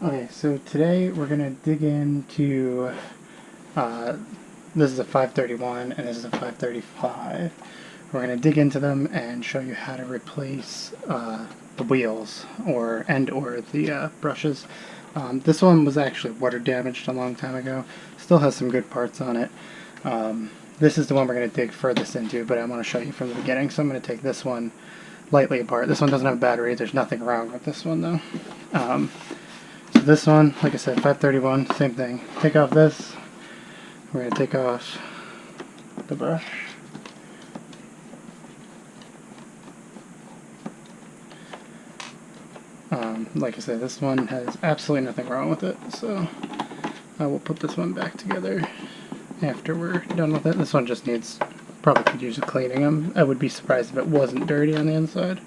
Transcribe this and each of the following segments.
Okay, so today we're going to dig into, this is a 531 and this is a 535. We're going to dig into them and show you how to replace the wheels or the brushes. This one was actually water damaged a long time ago. Still has some good parts on it. This is the one we're going to dig furthest into, but I want to show you from the beginning. So I'm going to take this one lightly apart. This one doesn't have a battery. There's nothing wrong with this one though. So this one, like I said, 531, same thing. Take off this. We're going to take off the brush. Like I said, this one has absolutely nothing wrong with it, so I will put this one back together after we're done with it. This one just needs, probably could use a cleaning. I would be surprised if it wasn't dirty on the inside.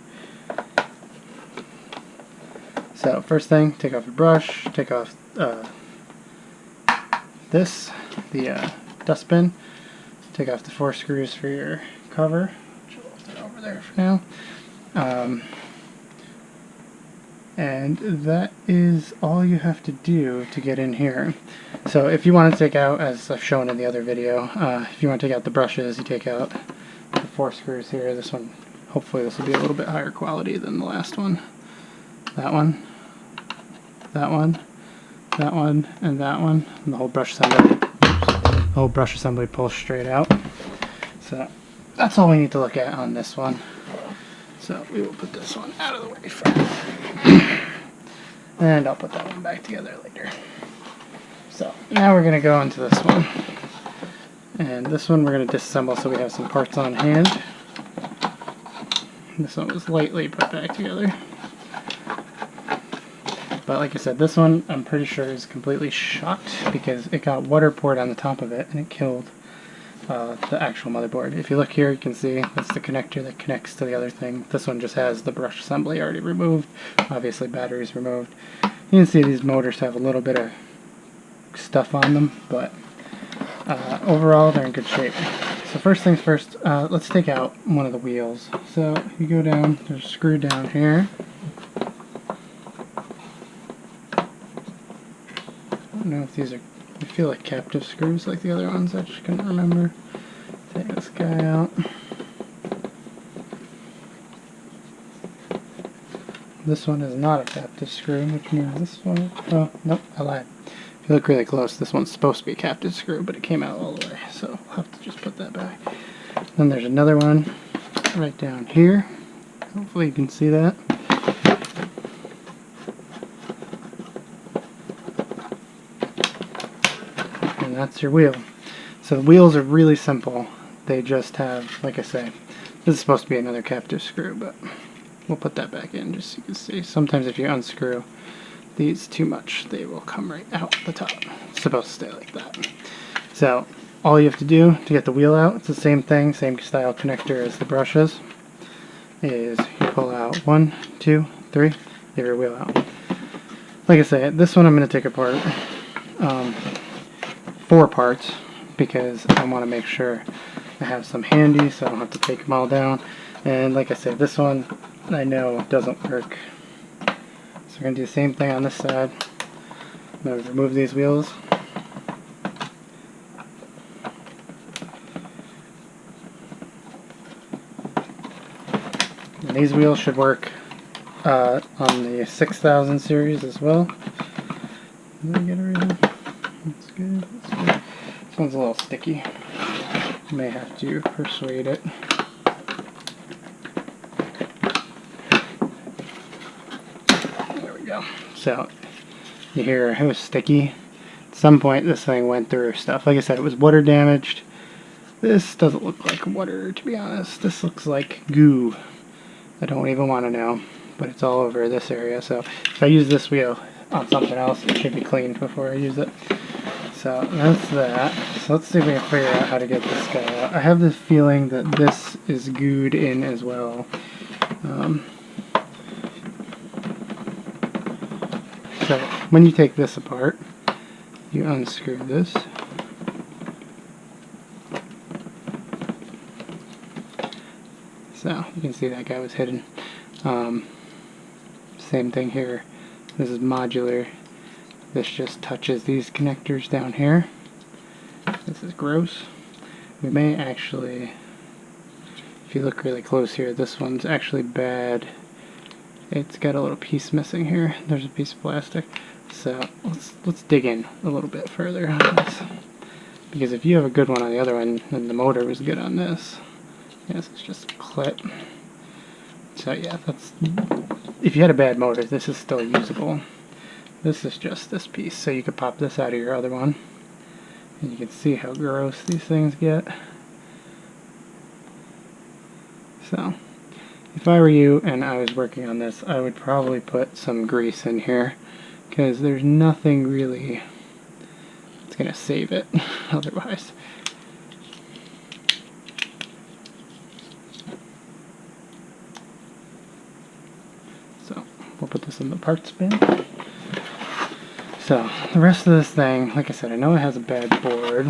So first thing, take off your brush, take off the dustbin, take off the 4 screws for your cover, which I'll put over there for now. And that is all you have to do to get in here. So if you want to take out, as I've shown in the other video, if you want to take out the brushes, you take out the 4 screws here. This one, hopefully this will be a little bit higher quality than the last one. That one, that one, that one, and that one. And the whole brush assembly pulls straight out. So that's all we need to look at on this one. So we will put this one out of the way first. And I'll put that one back together later. So now we're going to go into this one. And this one we're going to disassemble so we have some parts on hand. This one was lightly put back together. But like I said, this one I'm pretty sure is completely shot because it got water poured on the top of it and it killed the actual motherboard. If you look here, you can see that's the connector that connects to the other thing. This one just has the brush assembly already removed, obviously batteries removed. You can see these motors have a little bit of stuff on them, but overall they're in good shape. So first things first, let's take out one of the wheels. So you go down, there's a screw down here. I don't know if these are, I feel like captive screws like the other ones, I just couldn't remember. Take this guy out. This one is not a captive screw, which means this one, oh, nope, I lied. If you look really close, this one's supposed to be a captive screw, but it came out all the way, so I'll have to just put that back. Then there's another one right down here. Hopefully you can see that. And that's your wheel. So the wheels are really simple. They just have, like I say, this is supposed to be another captive screw, but we'll put that back in just so you can see. Sometimes if you unscrew these too much, they will come right out the top. It's supposed to stay like that. So all you have to do to get the wheel out, it's the same thing, same style connector as the brushes, is you pull out 1, 2, 3, get your wheel out. Like I say, this one I'm going to take apart 4 parts because I want to make sure I have some handy so I don't have to take them all down. And like I said, this one I know doesn't work. So we're going to do the same thing on this side. I'm going to remove these wheels. And these wheels should work on the 6000 series as well. Did I get everything? That's good. That's good. This one's a little sticky. You may have to persuade it. There we go. So you hear it was sticky. At some point this thing went through stuff. Like I said, it was water damaged. This doesn't look like water, to be honest. This looks like goo. I don't even want to know, but it's all over this area. So if I use this wheel on something else, it should be cleaned before I use it. So that's that. So let's see if we can figure out how to get this guy out. I have this feeling that this is gooed in as well. So when you take this apart, you unscrew this. So you can see that guy was hidden. Same thing here. This is modular. This just touches these connectors down here. This is gross. We may actually, if you look really close here, this one's actually bad. It's got a little piece missing here. There's a piece of plastic. So let's dig in a little bit further on this. Because if you have a good one on the other one, then the motor was good on this. Yes, it's just a clip. So yeah, if you had a bad motor, this is still usable. This is just this piece, so you could pop this out of your other one. And you can see how gross these things get. So, if I were you and I was working on this, I would probably put some grease in here, because there's nothing really that's going to save it otherwise. So, we'll put this in the parts bin. So, the rest of this thing, like I said, I know it has a bad board.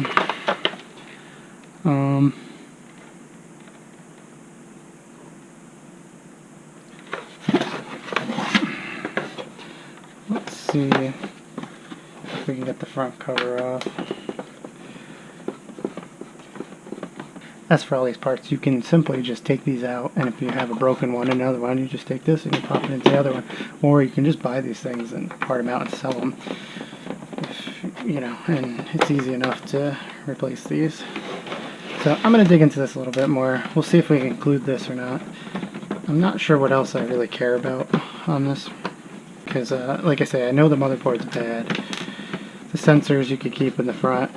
Let's see if we can get the front cover off. As for all these parts, you can simply just take these out, and if you have a broken one and another one, you just take this and you pop it into the other one. Or you can just buy these things and part them out and sell them. You know, and it's easy enough to replace these. So I'm going to dig into this a little bit more. We'll see if we can include this or not. I'm not sure what else I really care about on this. Because, like I say, I know the motherboard's bad. The sensors you could keep in the front.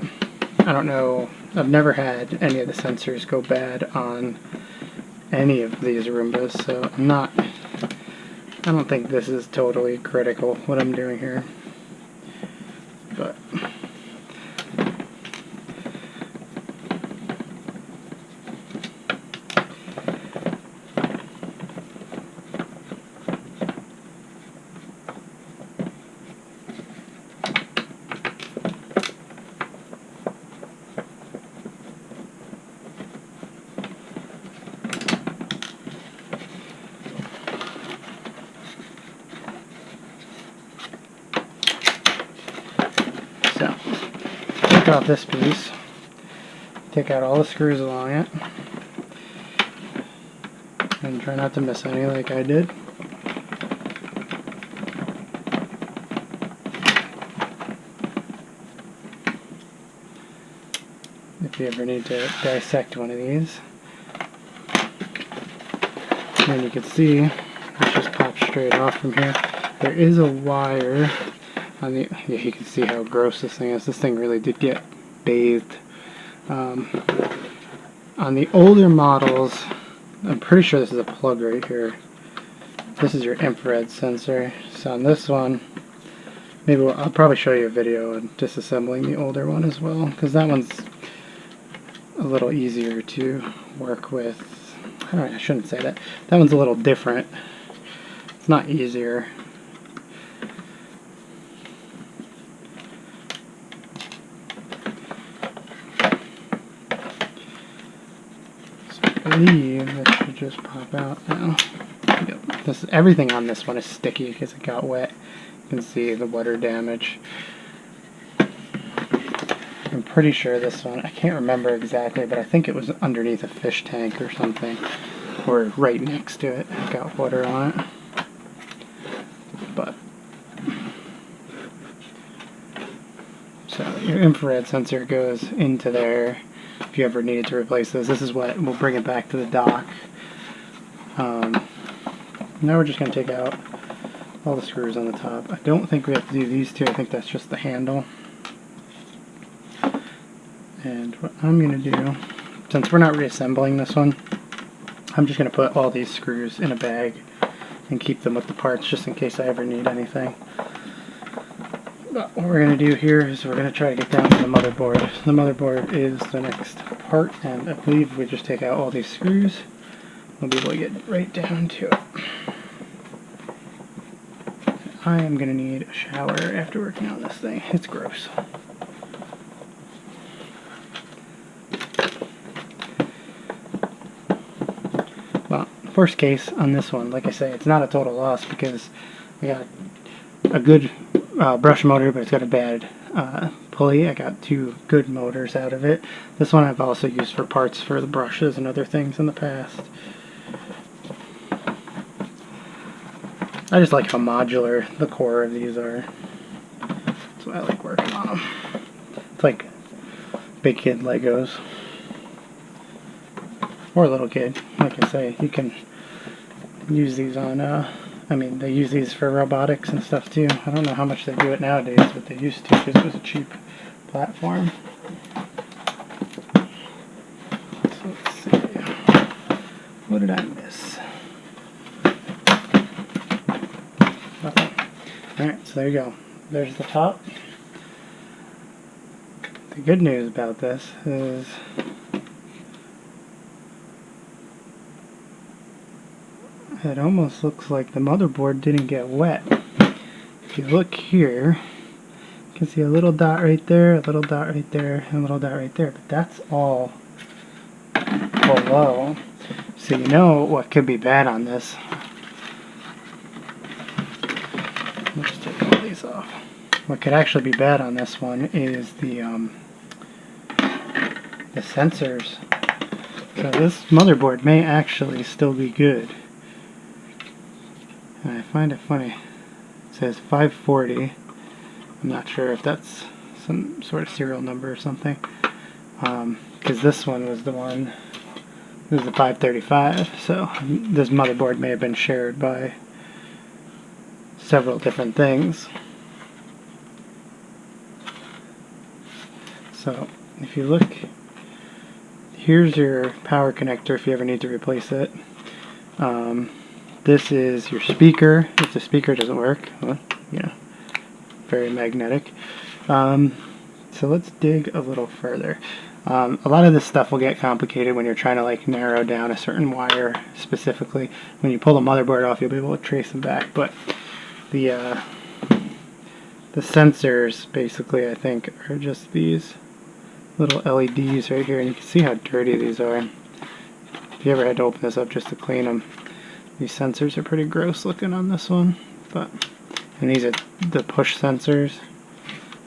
I don't know. I've never had any of the sensors go bad on any of these Roombas, so I don't think this is totally critical, what I'm doing here. But so, take off this piece, take out all the screws along it, and try not to miss any like I did. If you ever need to dissect one of these. And you can see, it just pops straight off from here. There is a wire on the, yeah, you can see how gross this thing is. This thing really did get bathed. On the older models, I'm pretty sure this is a plug right here. This is your infrared sensor. So on this one, maybe I'll probably show you a video of disassembling the older one as well, because that one's a little easier to work with. I shouldn't say that. That one's a little different. It's not easier. So I believe this should just pop out now. Yep. Everything on this one is sticky because it got wet. You can see the water damage. I'm pretty sure this one, I can't remember exactly, but I think it was underneath a fish tank or something, or right next to it. It got water on it. But so your infrared sensor goes into there if you ever needed to replace this. This is what will bring it back to the dock. Now we're just going to take out all the screws on the top. I don't think we have to do these two. I think that's just the handle. And what I'm going to do, since we're not reassembling this one, I'm just going to put all these screws in a bag and keep them with the parts just in case I ever need anything. But what we're going to do here is we're going to try to get down to the motherboard. The motherboard is the next part, and I believe if we just take out all these screws, we'll be able to get right down to it. I am going to need a shower after working on this thing. It's gross. Well, worst case on this one, like I say, it's not a total loss because we got a good brush motor, but it's got a bad pulley. I got 2 good motors out of it. This one I've also used for parts for the brushes and other things in the past. I just like how modular the core of these are. That's why I like working on them. It's like big kid Legos. Or little kid. Like I say, you can use these on, I mean, they use these for robotics and stuff too. I don't know how much they do it nowadays, but they used to because it was a cheap platform. So let's see. What did I miss? Nothing. Alright, so there you go. There's the top. The good news about this is it almost looks like the motherboard didn't get wet. If you look here, you can see a little dot right there, a little dot right there, and a little dot right there, but that's all below. So you know what could be bad on this. Let's take all these off. What could actually be bad on this one is the sensors. So this motherboard may actually still be good. And I find it funny. It says 540. I'm not sure if that's some sort of serial number or something. Because this one was the one. This is the 535. So this motherboard may have been shared by several different things. So if you look, here's your power connector if you ever need to replace it. This is your speaker. If the speaker doesn't work, well, you know, very magnetic. So let's dig a little further. A lot of this stuff will get complicated when you're trying to like narrow down a certain wire specifically. When you pull the motherboard off, you'll be able to trace them back. But the sensors, basically, I think, are just these little LEDs right here, and you can see how dirty these are. If you ever had to open this up just to clean them, these sensors are pretty gross looking on this one. And these are the push sensors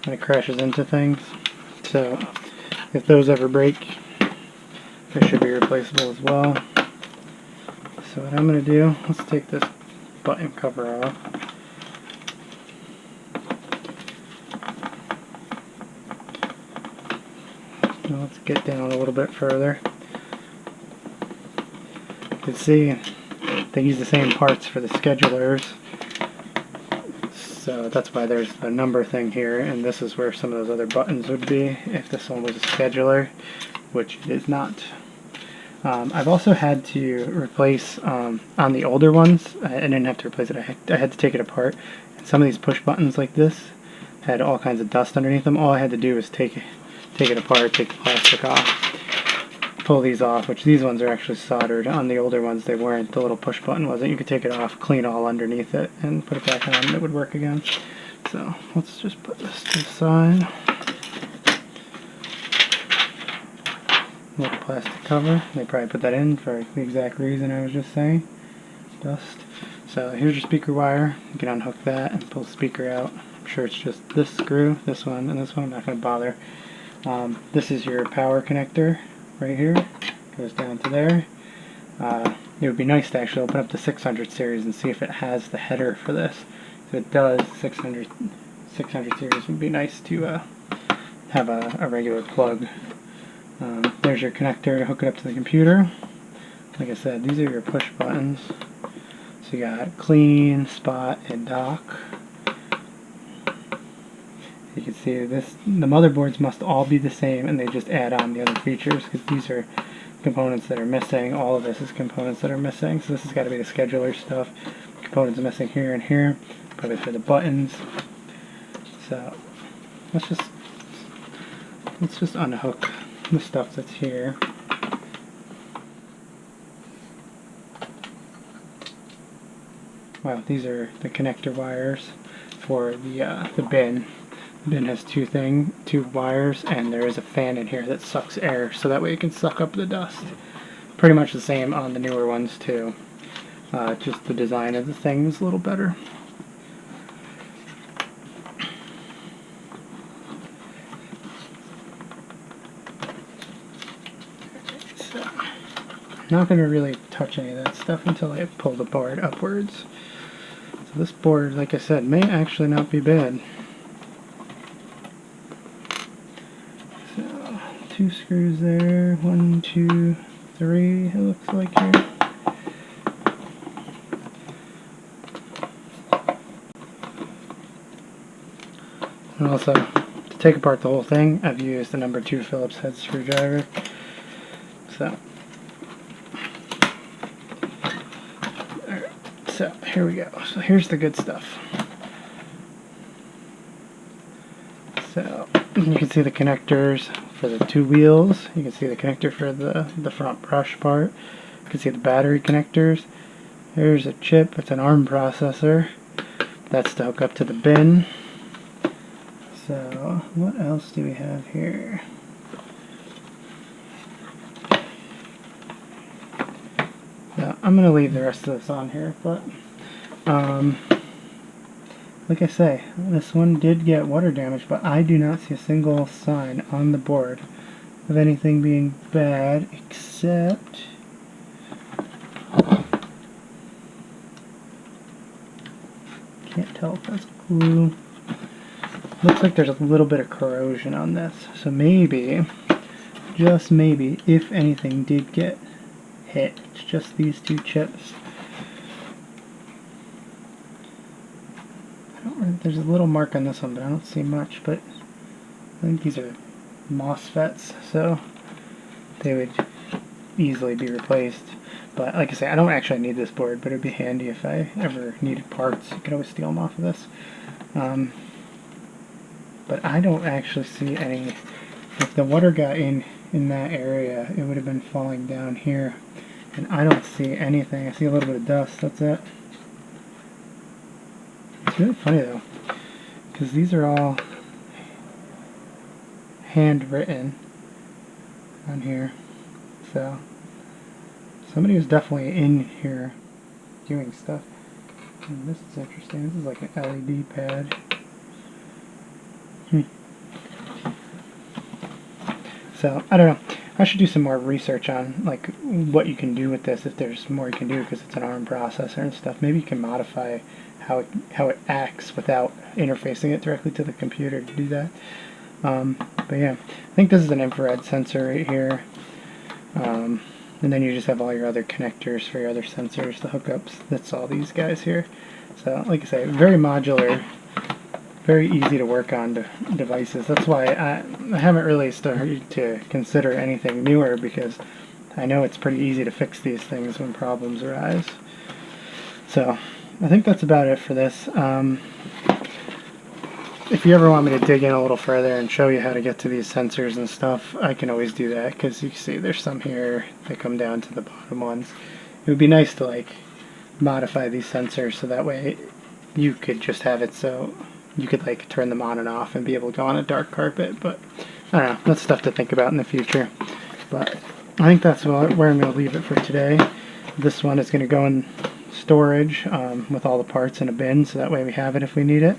when it crashes into things. So if those ever break, they should be replaceable as well. So what I'm going to do, let's take this button cover off. Now let's get down a little bit further. You can see they use the same parts for the schedulers. So that's why there's the number thing here, and this is where some of those other buttons would be if this one was a scheduler, which it is not. I've also had to replace, on the older ones, I didn't have to replace it, I had to take it apart. And some of these push buttons like this had all kinds of dust underneath them. All I had to do was take it apart, take the plastic off, pull these off, which these ones are actually soldered. On the older ones they weren't, the little push button wasn't. You could take it off, clean all underneath it, and put it back on and it would work again. So let's just put this to the side. Little plastic cover. They probably put that in for the exact reason I was just saying. Dust. So here's your speaker wire. You can unhook that and pull the speaker out. I'm sure it's just this screw, this one, and this one. I'm not going to bother. This is your power connector right here. Goes down to there. It would be nice to actually open up the 600 series and see if it has the header for this. If it does, 600 series would be nice to have a regular plug. There's your connector to hook it up to the computer. Like I said, these are your push buttons. So you got clean, spot, and dock. You can see this. The motherboards must all be the same, and they just add on the other features because these are components that are missing. All of this is components that are missing. So this has got to be the scheduler stuff. Components are missing here and here, probably for the buttons. So let's just unhook the stuff that's here. Wow, these are the connector wires for the bin. The bin has two wires, and there is a fan in here that sucks air, so that way it can suck up the dust. Pretty much the same on the newer ones too. Just the design of the thing is a little better. not going to really touch any of that stuff until I pull the board upwards. So this board, like I said, may actually not be bad. So 2 screws there, 1, 2, 3 it looks like here. And also, to take apart the whole thing, I've used the number 2 Phillips head screwdriver. So here we go. So here's the good stuff. So you can see the connectors for the 2 wheels. You can see the connector for the front brush part. You can see the battery connectors. There's a chip. It's an ARM processor. That's to hook up to the bin. So what else do we have here? So I'm going to leave the rest of this on here, but like I say, this one did get water damage, but I do not see a single sign on the board of anything being bad, except can't tell if that's glue. Looks like there's a little bit of corrosion on this, so maybe, just maybe, if anything did get hit, it's just these 2 chips. There's a little mark on this one, but I don't see much. But I think these are MOSFETs, so they would easily be replaced. But like I say, I don't actually need this board, but it'd be handy if I ever needed parts. You could always steal them off of this. But I don't actually see any. If the water got in that area, it would have been falling down here, and I don't see anything. I see a little bit of dust. That's it. It's really funny though, because these are all handwritten on here, so somebody was definitely in here doing stuff. And this is interesting. This is like an LED pad. So I don't know. I should do some more research on like what you can do with this, if there's more you can do, because it's an ARM processor and stuff. Maybe you can modify how it acts without interfacing it directly to the computer to do that. But yeah, I think this is an infrared sensor right here. And then you just have all your other connectors for your other sensors, the hookups. That's all these guys here. So like I say, very modular, very easy to work on devices. That's why I haven't really started to consider anything newer, because I know it's pretty easy to fix these things when problems arise. So I think that's about it for this. If you ever want me to dig in a little further and show you how to get to these sensors and stuff, I can always do that, because you can see there's some here that come down to the bottom ones. It would be nice to like modify these sensors so that way you could just have it so you could like turn them on and off and be able to go on a dark carpet. But I don't know, that's stuff to think about in the future. But I think that's where I'm going to leave it for today. This one is going to go in storage with all the parts in a bin, so that way we have it if we need it.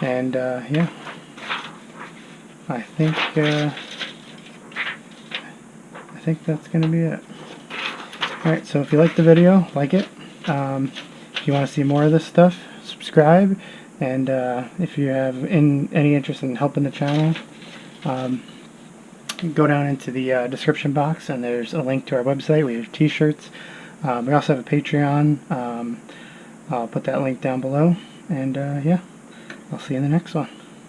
And yeah, I think that's going to be it. Alright, so if you liked the video, like it. If you want to see more of this stuff, subscribe. And if you have any interest in helping the channel, go down into the description box, and there's a link to our website. We have t-shirts. We also have a Patreon. I'll put that link down below. And yeah, I'll see you in the next one.